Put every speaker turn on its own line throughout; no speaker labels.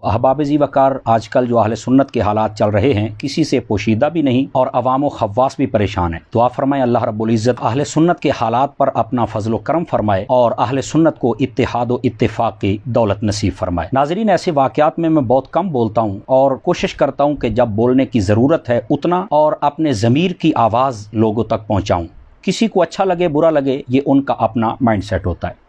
احباب ذی وقار آج کل جو اہل سنت کے حالات چل رہے ہیں کسی سے پوشیدہ بھی نہیں اور عوام و خواص بھی پریشان ہیں۔ دعا فرمائیں اللہ رب العزت اہل سنت کے حالات پر اپنا فضل و کرم فرمائے اور اہل سنت کو اتحاد و اتفاق کی دولت نصیب فرمائے۔ ناظرین، ایسے واقعات میں بہت کم بولتا ہوں اور کوشش کرتا ہوں کہ جب بولنے کی ضرورت ہے اتنا اور اپنے ضمیر کی آواز لوگوں تک پہنچاؤں۔ کسی کو اچھا لگے برا لگے یہ ان کا اپنا مائنڈ سیٹ ہوتا ہے۔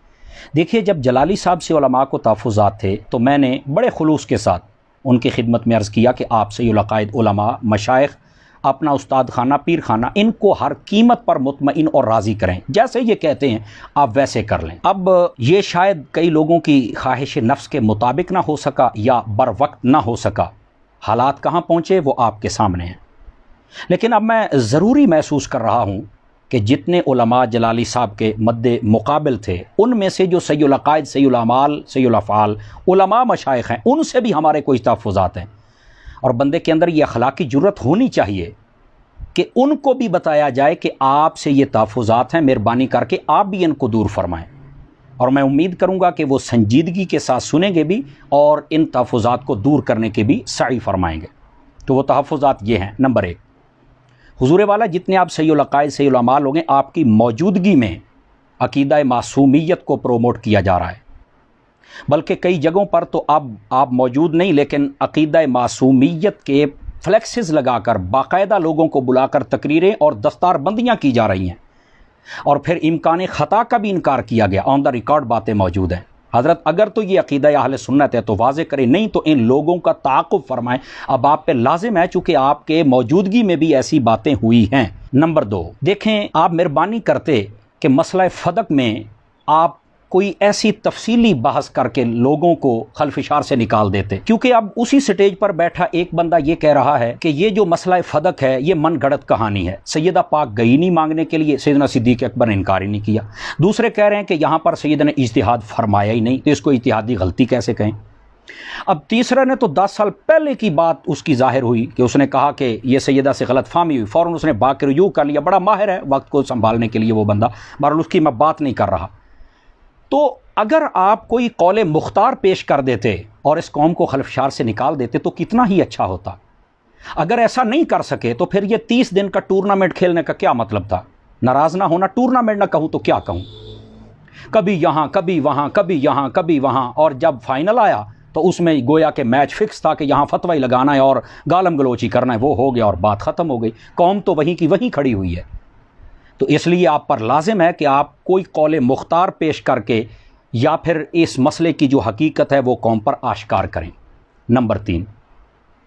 دیکھیے، جب جلالی صاحب سے علماء کو تحفظات تھے تو میں نے بڑے خلوص کے ساتھ ان کی خدمت میں عرض کیا کہ آپ سید العقائد علماء مشائخ اپنا استاد خانہ پیر خانہ ان کو ہر قیمت پر مطمئن اور راضی کریں، جیسے یہ کہتے ہیں آپ ویسے کر لیں۔ اب یہ شاید کئی لوگوں کی خواہش نفس کے مطابق نہ ہو سکا یا بر وقت نہ ہو سکا، حالات کہاں پہنچے وہ آپ کے سامنے ہیں، لیکن اب میں ضروری محسوس کر رہا ہوں کہ جتنے علماء جلالی صاحب کے مد مقابل تھے ان میں سے جو سید العقائد سید الاعمال سید الافعال علماء مشائخ ہیں ان سے بھی ہمارے کوئی تحفظات ہیں، اور بندے کے اندر یہ اخلاقی جرت ہونی چاہیے کہ ان کو بھی بتایا جائے کہ آپ سے یہ تحفظات ہیں، مہربانی کر کے آپ بھی ان کو دور فرمائیں، اور میں امید کروں گا کہ وہ سنجیدگی کے ساتھ سنیں گے بھی اور ان تحفظات کو دور کرنے کے بھی سعی فرمائیں گے۔ تو وہ تحفظات یہ ہیں۔ نمبر 1، حضور والا جتنے آپ سید العقائد سید الاعمال ہوں گے آپ کی موجودگی میں عقیدہ معصومیت کو پروموٹ کیا جا رہا ہے، بلکہ کئی جگہوں پر تو اب آپ موجود نہیں لیکن عقیدہ معصومیت کے فلیکسز لگا کر باقاعدہ لوگوں کو بلا کر تقریریں اور دستار بندیاں کی جا رہی ہیں، اور پھر امکان خطا کا بھی انکار کیا گیا، آن دا ریکارڈ باتیں موجود ہیں۔ حضرت اگر تو یہ عقیدہ اہل سنت ہے تو واضح کریں، نہیں تو ان لوگوں کا تعاقب فرمائیں، اب آپ پہ لازم ہے چونکہ آپ کے موجودگی میں بھی ایسی باتیں ہوئی ہیں۔ نمبر 2، دیکھیں آپ مہربانی کرتے کہ مسئلہ فدق میں آپ کوئی ایسی تفصیلی بحث کر کے لوگوں کو خلفشار سے نکال دیتے، کیونکہ اب اسی سٹیج پر بیٹھا ایک بندہ یہ کہہ رہا ہے کہ یہ جو مسئلہ فدق ہے یہ من گھڑت کہانی ہے، سیدہ پاک گئی نہیں مانگنے کے لیے، سیدنا صدیق اکبر نے انکار ہی نہیں کیا، دوسرے کہہ رہے ہیں کہ یہاں پر سید نے اجتہاد فرمایا ہی نہیں، تو اس کو اجتہادی غلطی کیسے کہیں؟ اب تیسرے نے تو 10 سال پہلے کی بات اس کی ظاہر ہوئی کہ اس نے کہا کہ یہ سیدہ سے غلط فہمی ہوئی، فوراً اس نے باقی رجوع کر لیا، بڑا ماہر ہے وقت کو سنبھالنے کے لیے وہ بندہ، بہرحال اس کی میں بات نہیں کر رہا۔ تو اگر آپ کوئی قول مختار پیش کر دیتے اور اس قوم کو خلفشار سے نکال دیتے تو کتنا ہی اچھا ہوتا۔ اگر ایسا نہیں کر سکے تو پھر یہ 30 دن کا ٹورنامنٹ کھیلنے کا کیا مطلب تھا؟ ناراض نہ ہونا، ٹورنامنٹ نہ کہوں تو کیا کہوں، کبھی یہاں کبھی وہاں کبھی یہاں کبھی وہاں، اور جب فائنل آیا تو اس میں گویا کہ میچ فکس تھا کہ یہاں فتوی لگانا ہے اور گالم گلوچی کرنا ہے، وہ ہو گیا اور بات ختم ہو گئی، قوم تو وہیں کی وہیں کھڑی ہوئی ہے۔ تو اس لیے آپ پر لازم ہے کہ آپ کوئی قول مختار پیش کر کے یا پھر اس مسئلے کی جو حقیقت ہے وہ قوم پر آشکار کریں۔ نمبر 3،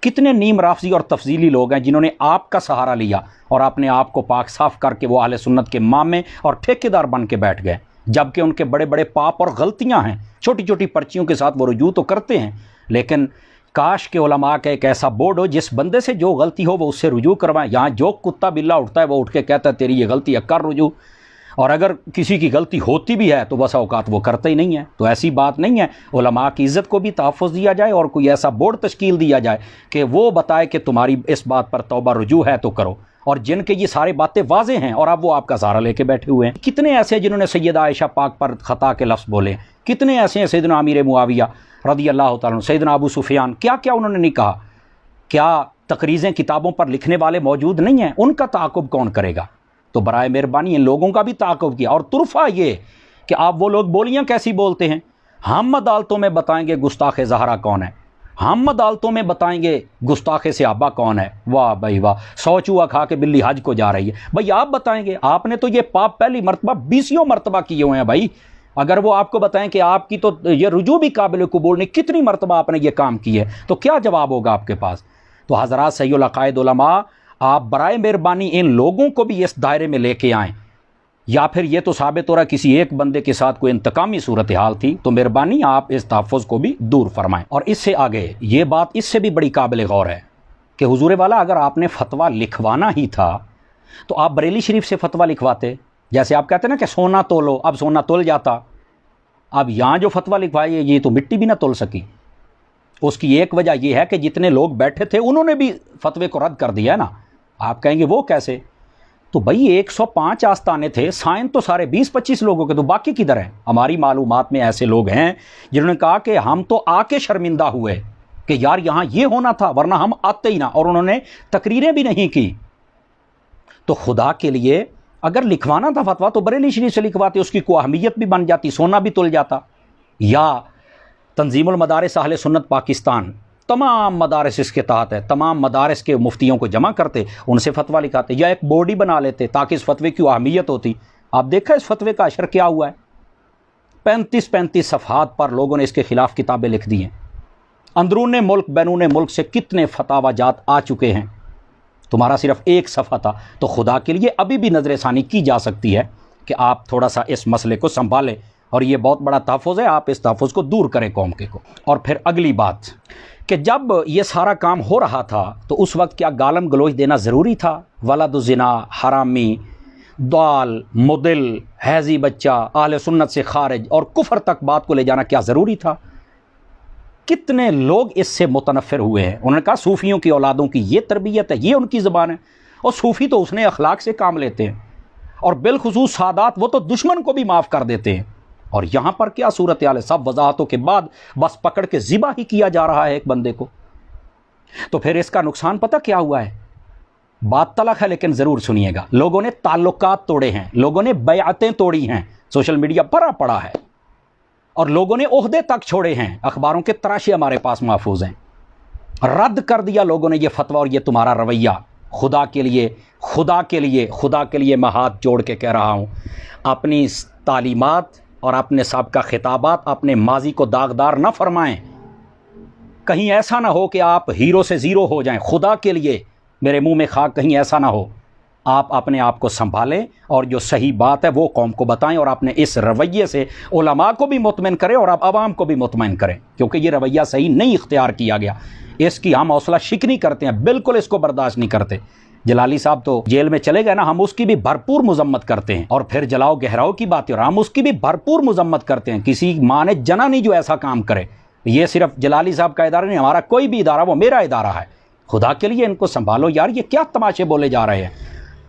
کتنے نیم رافضی اور تفضیلی لوگ ہیں جنہوں نے آپ کا سہارا لیا اور اپنے آپ کو پاک صاف کر کے وہ اہل سنت کے مامے اور ٹھیکیدار بن کے بیٹھ گئے، جبکہ ان کے بڑے بڑے پاپ اور غلطیاں ہیں، چھوٹی چھوٹی پرچیوں کے ساتھ وہ رجوع تو کرتے ہیں، لیکن کاش کہ علماء کا ایک ایسا بورڈ ہو جس بندے سے جو غلطی ہو وہ اس سے رجوع کروائیں۔ یہاں جو کتا بلا اٹھتا ہے وہ اٹھ کے کہتا ہے تیری یہ غلطی ہے، کر رجوع، اور اگر کسی کی غلطی ہوتی بھی ہے تو بس اوقات وہ کرتے ہی نہیں ہے۔ تو ایسی بات نہیں ہے، علماء کی عزت کو بھی تحفظ دیا جائے اور کوئی ایسا بورڈ تشکیل دیا جائے کہ وہ بتائے کہ تمہاری اس بات پر توبہ رجوع ہے تو کرو، اور جن کے یہ سارے باتیں واضح ہیں اور اب وہ آپ کا سہارا لے کے بیٹھے ہوئے ہیں۔ کتنے ایسے جنہوں نے سیدہ عائشہ پاک پر خطا کے لفظ بولے، کتنے ایسے ہیں سیدنا امیر معاویہ رضی اللہ تعالیٰ عنہ، سیدنا ابو سفیان، کیا کیا انہوں نے نہیں کہا؟ کیا تقریزیں کتابوں پر لکھنے والے موجود نہیں ہیں؟ ان کا تعاقب کون کرے گا؟ تو برائے مہربانی ان لوگوں کا بھی تعاقب کیا، اور طرفہ یہ کہ آپ وہ لوگ بولیاں کیسی بولتے ہیں، ہم عدالتوں میں بتائیں گے گستاخ زہرا کون ہے، ہم عدالتوں میں بتائیں گے گستاخ صحابہ کون ہے۔ واہ بھائی واہ، 100 چوہا کھا کے بلی حج کو جا رہی ہے، بھائی آپ بتائیں گے، آپ نے تو یہ پاپ پہلی مرتبہ 20 مرتبہ کیے ہوئے ہیں بھائی، اگر وہ آپ کو بتائیں کہ آپ کی تو یہ رجوع بھی قابل قبول نہیں، کتنی مرتبہ آپ نے یہ کام کی ہے، تو کیا جواب ہوگا آپ کے پاس؟ تو حضرات سید العقائد علماء، آپ برائے مہربانی ان لوگوں کو بھی اس دائرے میں لے کے آئیں، یا پھر یہ تو ثابت ہو رہا ہے کسی ایک بندے کے ساتھ کوئی انتقامی صورتحال تھی، تو مہربانی آپ اس تحفظ کو بھی دور فرمائیں۔ اور اس سے آگے یہ بات اس سے بھی بڑی قابل غور ہے کہ حضور والا اگر آپ نے فتویٰ لکھوانا ہی تھا تو آپ بریلی شریف سے فتویٰ لکھواتے، جیسے آپ کہتے ہیں نا کہ سونا تولو، اب سونا تول جاتا، اب یہاں جو فتویٰ لکھوائے یہ تو مٹی بھی نہ تول سکی۔ اس کی ایک وجہ یہ ہے کہ جتنے لوگ بیٹھے تھے انہوں نے بھی فتوے کو رد کر دیا ہے نا۔ آپ کہیں گے وہ کیسے؟ تو بھائی 105 آستانے تھے، سائن تو سارے 20-25 لوگوں کے، تو باقی کدھر ہیں؟ ہماری معلومات میں ایسے لوگ ہیں جنہوں نے کہا کہ ہم تو آ کے شرمندہ ہوئے کہ یار یہاں یہ ہونا تھا ورنہ ہم آتے ہی نہ، اور انہوں نے تقریریں بھی نہیں کی۔ تو خدا کے لیے اگر لکھوانا تھا فتویٰ تو بریلی شریف سے لکھواتے، اس کی کوئی اہمیت بھی بن جاتی، سونا بھی تل جاتا۔ یا تنظیم المدارس اہل سنت پاکستان، تمام مدارس اس کے تحت ہے، تمام مدارس کے مفتیوں کو جمع کرتے، ان سے فتویٰ لکھاتے، یا ایک بورڈ ہی بنا لیتے تاکہ اس فتوے کی اہمیت ہوتی۔ آپ دیکھا اس فتوے کا اشر کیا ہوا ہے؟ 35 صفحات پر لوگوں نے اس کے خلاف کتابیں لکھ دی ہیں۔ اندرون ملک بیرون ملک سے کتنے فتاوی جات آ چکے ہیں، تمہارا صرف ایک صفحہ تھا۔ تو خدا کے لیے ابھی بھی نظر ثانی کی جا سکتی ہے کہ آپ تھوڑا سا اس مسئلے کو سنبھالیں، اور یہ بہت بڑا تحفظ ہے، آپ اس تحفظ کو دور کریں قوم کے کو۔ اور پھر اگلی بات کہ جب یہ سارا کام ہو رہا تھا تو اس وقت کیا گالم گلوچ دینا ضروری تھا؟ ولد الزنا، حرامی، ضال، مضل، حیضی بچہ، اہل سنت سے خارج اور کفر تک بات کو لے جانا کیا ضروری تھا؟ کتنے لوگ اس سے متنفر ہوئے ہیں۔ انہوں نے کہا صوفیوں کی اولادوں کی یہ تربیت ہے، یہ ان کی زبان ہے، اور صوفی تو حسن اخلاق سے کام لیتے ہیں، اور بالخصوص سادات وہ تو دشمن کو بھی معاف کر دیتے ہیں۔ اور یہاں پر کیا صورتحال ہے؟ سب وضاحتوں کے بعد بس پکڑ کے ذبح ہی کیا جا رہا ہے ایک بندے کو۔ تو پھر اس کا نقصان پتہ کیا ہوا ہے؟ بات تلخ ہے لیکن ضرور سنیے گا۔ لوگوں نے تعلقات توڑے ہیں، لوگوں نے بیعتیں توڑی ہیں، سوشل میڈیا بھرا پڑا ہے، اور لوگوں نے عہدے تک چھوڑے ہیں، اخباروں کے تراشے ہمارے پاس محفوظ ہیں۔ رد کر دیا لوگوں نے یہ فتویٰ اور یہ تمہارا رویہ۔ خدا کے لیے، خدا کے لیے، خدا کے لیے میں ہاتھ جوڑ کے کہہ رہا ہوں، اپنی تعلیمات اور اپنے سابقہ خطابات اپنے ماضی کو داغدار نہ فرمائیں۔ کہیں ایسا نہ ہو کہ آپ ہیرو سے زیرو ہو جائیں۔ خدا کے لیے میرے منہ میں خاک کہیں ایسا نہ ہو۔ آپ اپنے آپ کو سنبھالیں اور جو صحیح بات ہے وہ قوم کو بتائیں، اور اپنے اس رویے سے علماء کو بھی مطمئن کریں اور آپ عوام کو بھی مطمئن کریں، کیونکہ یہ رویہ صحیح نہیں اختیار کیا گیا۔ اس کی ہم حوصلہ شکنی کرتے ہیں، بالکل اس کو برداشت نہیں کرتے۔ جلالی صاحب تو جیل میں چلے گئے نا، ہم اس کی بھی بھرپور مذمت کرتے ہیں، اور پھر جلاؤ گہراؤ کی بات ہے اور ہم اس کی بھی بھرپور مذمت کرتے ہیں۔ کسی ماں نے جنا نہیں جو ایسا کام کرے۔ یہ صرف جلالی صاحب کا ادارہ نہیں، ہمارا کوئی بھی ادارہ، وہ میرا ادارہ ہے۔ خدا کے لیے ان کو سنبھالو یار، یہ کیا تماشے بولے جا رہے ہیں؟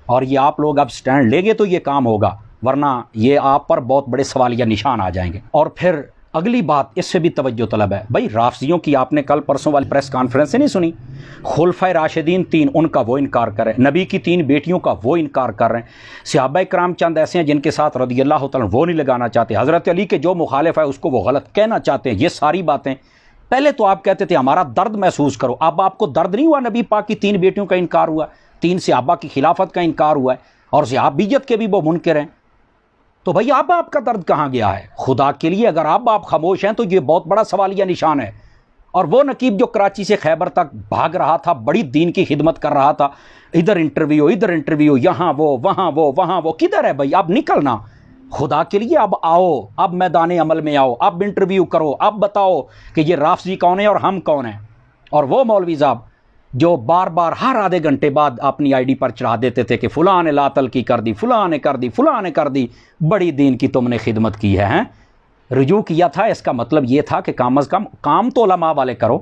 اور یہ آپ لوگ اب سٹینڈ لے گے تو یہ کام ہوگا، ورنہ یہ آپ پر بہت بڑے سوالیہ نشان آ جائیں گے۔ اور پھر اگلی بات اس سے بھی توجہ طلب ہے، بھائی رافضیوں کی آپ نے کل پرسوں والی پریس کانفرنس سے نہیں سنی؟ خلفائے راشدین 3 ان کا وہ انکار کر رہے ہیں، نبی کی 3 بیٹیوں کا وہ انکار کر رہے ہیں، صحابہ کرام چند ایسے ہیں جن کے ساتھ رضی اللہ تعالیٰ وہ نہیں لگانا چاہتے، حضرت علی کے جو مخالف ہے اس کو وہ غلط کہنا چاہتے ہیں۔ یہ ساری باتیں پہلے تو آپ کہتے تھے ہمارا درد محسوس کرو، اب آپ کو درد نہیں ہوا؟ نبی پاک کی 3 بیٹیوں کا انکار ہوا، 3 صحابہ کی خلافت کا انکار ہوا ہے، اور صحابیت کے بھی وہ منکر ہیں، تو بھائی اب آپ کا درد کہاں گیا ہے؟ خدا کے لیے اگر اب آپ خاموش ہیں تو یہ بہت بڑا سوالیہ نشان ہے۔ اور وہ نقیب جو کراچی سے خیبر تک بھاگ رہا تھا، بڑی دین کی خدمت کر رہا تھا، ادھر انٹرویو، یہاں وہ وہاں وہ، کدھر ہے بھائی؟ اب نکلنا، خدا کے لیے اب آؤ، اب میدان عمل میں آؤ، اب انٹرویو کرو، اب بتاؤ کہ یہ رافضی کون ہے اور ہم کون ہیں۔ اور وہ مولوی صاحب جو بار بار ہر آدھے گھنٹے بعد اپنی آئی ڈی پر چڑھا دیتے تھے کہ فلاں نے لا تلقی کر دی، فلاں نے کر دی، فلاں نے کر دی، بڑی دین کی تم نے خدمت کی ہے، ہیں رجوع کیا تھا، اس کا مطلب یہ تھا کہ کم از کم کام تو علماء والے کرو۔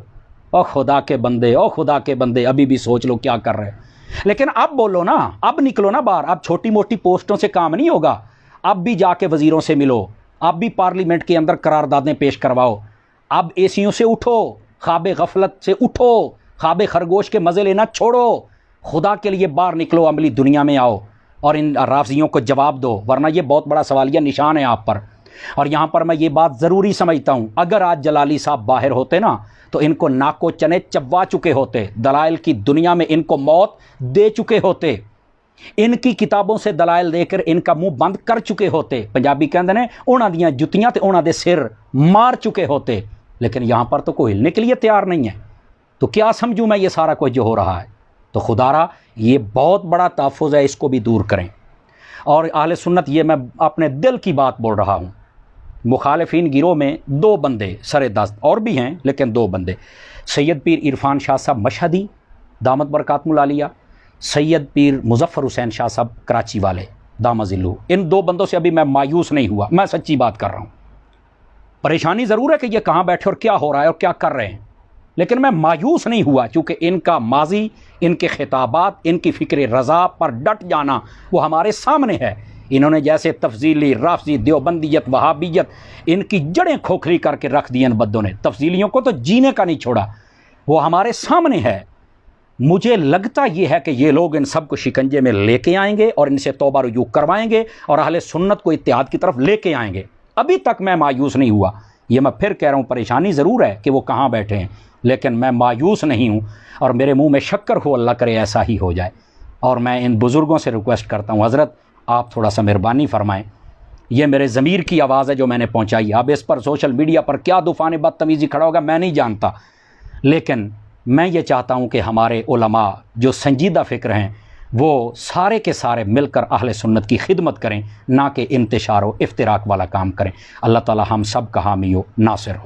او خدا کے بندے، او خدا کے بندے، ابھی بھی سوچ لو کیا کر رہے۔ لیکن اب بولو نا، اب نکلو نا باہر، اب چھوٹی موٹی پوسٹوں سے کام نہیں ہوگا، اب بھی جا کے وزیروں سے ملو، اب بھی پارلیمنٹ کے اندر قراردادیں پیش کرواؤ، اب اے سیوں سے اٹھو، خواب غفلت سے اٹھو، خواب خرگوش کے مزے لینا چھوڑو، خدا کے لیے باہر نکلو، عملی دنیا میں آؤ اور ان رافضیوں کو جواب دو، ورنہ یہ بہت بڑا سوالیہ نشان ہے آپ پر۔ اور یہاں پر میں یہ بات ضروری سمجھتا ہوں، اگر آج جلالی صاحب باہر ہوتے نا تو ان کو ناکو چنے چبا چکے ہوتے، دلائل کی دنیا میں ان کو موت دے چکے ہوتے، ان کی کتابوں سے دلائل دے کر ان کا منہ بند کر چکے ہوتے، پنجابی کہندے نے انہاں دیاں جتیاں تے انہاں دے سر مار چکے ہوتے، لیکن یہاں پر تو کوئی ہلنے کے لیے تیار نہیں ہے۔ تو کیا سمجھوں میں یہ سارا کچھ جو ہو رہا ہے؟ تو خدا را یہ بہت بڑا تحفظ ہے، اس کو بھی دور کریں۔ اور اہل سنت، یہ میں اپنے دل کی بات بول رہا ہوں، مخالفین گروہ میں 2 بندے سر دست، اور بھی ہیں لیکن 2 بندے، سید پیر عرفان شاہ صاحب مشہدی دامت برکاتہم العالیہ، سید پیر مظفر حسین شاہ صاحب کراچی والے دامت ظلہ، ان 2 بندوں سے ابھی میں مایوس نہیں ہوا، میں سچی بات کر رہا ہوں۔ پریشانی ضرور ہے کہ یہ کہاں بیٹھے اور کیا ہو رہا ہے اور کیا کر رہے ہیں، لیکن میں مایوس نہیں ہوا، کیونکہ ان کا ماضی، ان کے خطابات، ان کی فکر رضا پر ڈٹ جانا وہ ہمارے سامنے ہے۔ انہوں نے جیسے تفضیلی، رافضی، دیوبندیت، وہابیت، ان کی جڑیں کھوکھلی کر کے رکھ دی ان بدوں نے۔ تفضیلیوں کو تو جینے کا نہیں چھوڑا، وہ ہمارے سامنے ہے۔ مجھے لگتا یہ ہے کہ یہ لوگ ان سب کو شکنجے میں لے کے آئیں گے اور ان سے توبہ رجوع کروائیں گے اور اہل سنت کو اتحاد کی طرف لے کے آئیں گے۔ ابھی تک میں مایوس نہیں ہوا، یہ میں پھر کہہ رہا ہوں، پریشانی ضرور ہے کہ وہ کہاں بیٹھے ہیں، لیکن میں مایوس نہیں ہوں، اور میرے منہ میں شکر ہو، اللہ کرے ایسا ہی ہو جائے۔ اور میں ان بزرگوں سے ریکویسٹ کرتا ہوں، حضرت آپ تھوڑا سا مہربانی فرمائیں، یہ میرے ضمیر کی آواز ہے جو میں نے پہنچائی۔ اب اس پر سوشل میڈیا پر کیا طوفان بدتمیزی کھڑا ہوگا میں نہیں جانتا، لیکن میں یہ چاہتا ہوں کہ ہمارے علماء جو سنجیدہ فکر ہیں وہ سارے کے سارے مل کر اہل سنت کی خدمت کریں، نہ کہ انتشار و افتراق والا کام کریں۔ اللہ تعالی ہم سب کا حامی و ناصر ہو۔